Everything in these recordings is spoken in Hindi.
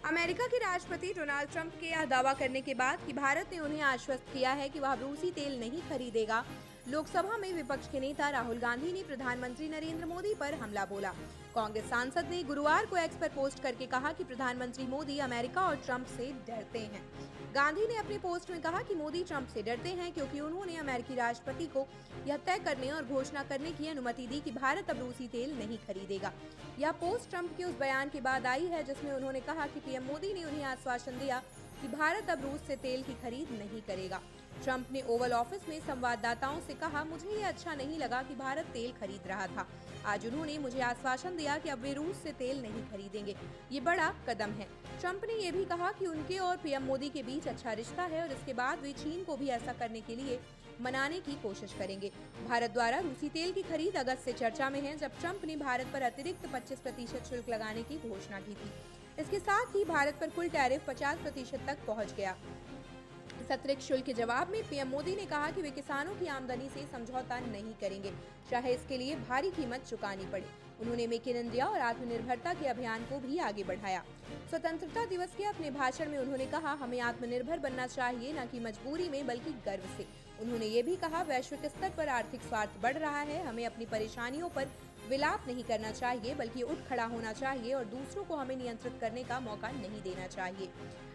अमेरिका के राष्ट्रपति डोनाल्ड ट्रंप के यह दावा करने के बाद कि भारत ने उन्हें आश्वस्त किया है कि वह रूसी तेल नहीं खरीदेगा, लोकसभा में विपक्ष के नेता राहुल गांधी ने प्रधानमंत्री नरेंद्र मोदी पर हमला बोला। कांग्रेस सांसद ने गुरुवार को एक्स पर पोस्ट करके कहा कि प्रधानमंत्री मोदी अमेरिका और ट्रंप से डरते हैं। गांधी ने अपने पोस्ट में कहा कि मोदी ट्रंप से डरते हैं क्योंकि उन्होंने अमेरिकी राष्ट्रपति को यह तय करने और घोषणा करने की अनुमति दी कि भारत अब रूसी तेल नहीं खरीदेगा। यह पोस्ट ट्रंप के उस बयान के बाद आई है जिसमें उन्होंने कहा कि पीएम मोदी ने उन्हें आश्वासन दिया कि भारत अब रूस से तेल की खरीद नहीं करेगा। ट्रंप ने ओवल ऑफिस में संवाददाताओं से कहा, मुझे ये अच्छा नहीं लगा कि भारत तेल खरीद रहा था। आज उन्होंने मुझे आश्वासन दिया कि अब वे रूस से तेल नहीं खरीदेंगे। ये बड़ा कदम है। ट्रंप ने यह भी कहा कि उनके और पीएम मोदी के बीच अच्छा रिश्ता है और इसके बाद वे चीन को भी ऐसा करने के लिए मनाने की कोशिश करेंगे। भारत द्वारा रूसी तेल की खरीद अगस्त से चर्चा में है, जब ट्रंप ने भारत पर अतिरिक्त 25% शुल्क लगाने की घोषणा की थी। इसके साथ ही भारत पर कुल टैरिफ 50% तक पहुंच गया। इस अतिरिक्त शुल्क के जवाब में पीएम मोदी ने कहा कि वे किसानों की आमदनी से समझौता नहीं करेंगे, चाहे इसके लिए भारी कीमत चुकानी पड़े। उन्होंने मेक इन इंडिया और आत्मनिर्भरता के अभियान को भी आगे बढ़ाया। स्वतंत्रता दिवस के अपने भाषण में उन्होंने कहा, हमें आत्मनिर्भर बनना चाहिए, न कि मजबूरी में बल्कि गर्व से। उन्होंने ये भी कहा, वैश्विक स्तर पर आर्थिक स्वार्थ बढ़ रहा है, हमें अपनी परेशानियों पर विलाप नहीं करना चाहिए बल्कि उठ खड़ा होना चाहिए और दूसरों को हमें नियंत्रित करने का मौका नहीं देना चाहिए।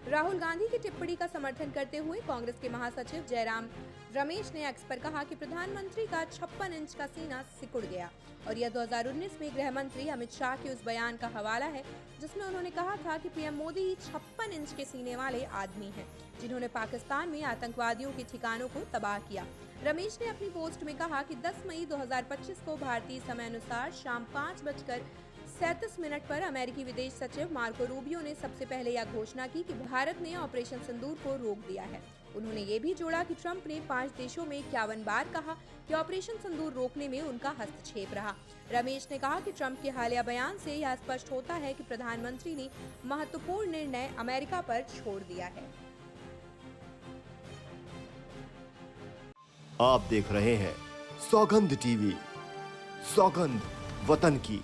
राहुल गांधी की टिप्पणी का समर्थन करते हुए कांग्रेस के महासचिव जयराम रमेश ने एक्स पर कहा कि प्रधानमंत्री का 56 इंच का सीना सिकुड़ गया और यह 2019 में गृह मंत्री अमित शाह के उस बयान का हवाला है जिसमें उन्होंने कहा था कि पीएम मोदी 56 इंच के सीने वाले आदमी हैं, जिन्होंने पाकिस्तान में आतंकवादियों के ठिकानों को तबाह किया। रमेश ने अपनी पोस्ट में कहा कि 10 मई 2025 को भारतीय समय अनुसार शाम 5:37 पर अमेरिकी विदेश सचिव मार्को रूबियो ने सबसे पहले यह घोषणा की कि भारत ने ऑपरेशन सिंदूर को रोक दिया है। उन्होंने ये भी जोड़ा कि ट्रंप ने 5 देशों में 51 बार कहा कि ऑपरेशन सिंदूर रोकने में उनका हस्तक्षेप रहा। रमेश ने कहा कि ट्रंप के हालिया बयान से यह स्पष्ट होता है कि प्रधानमंत्री ने महत्वपूर्ण निर्णय अमेरिका पर छोड़ दिया है। आप देख रहे हैं सौगंध टीवी, सौगंध वतन की।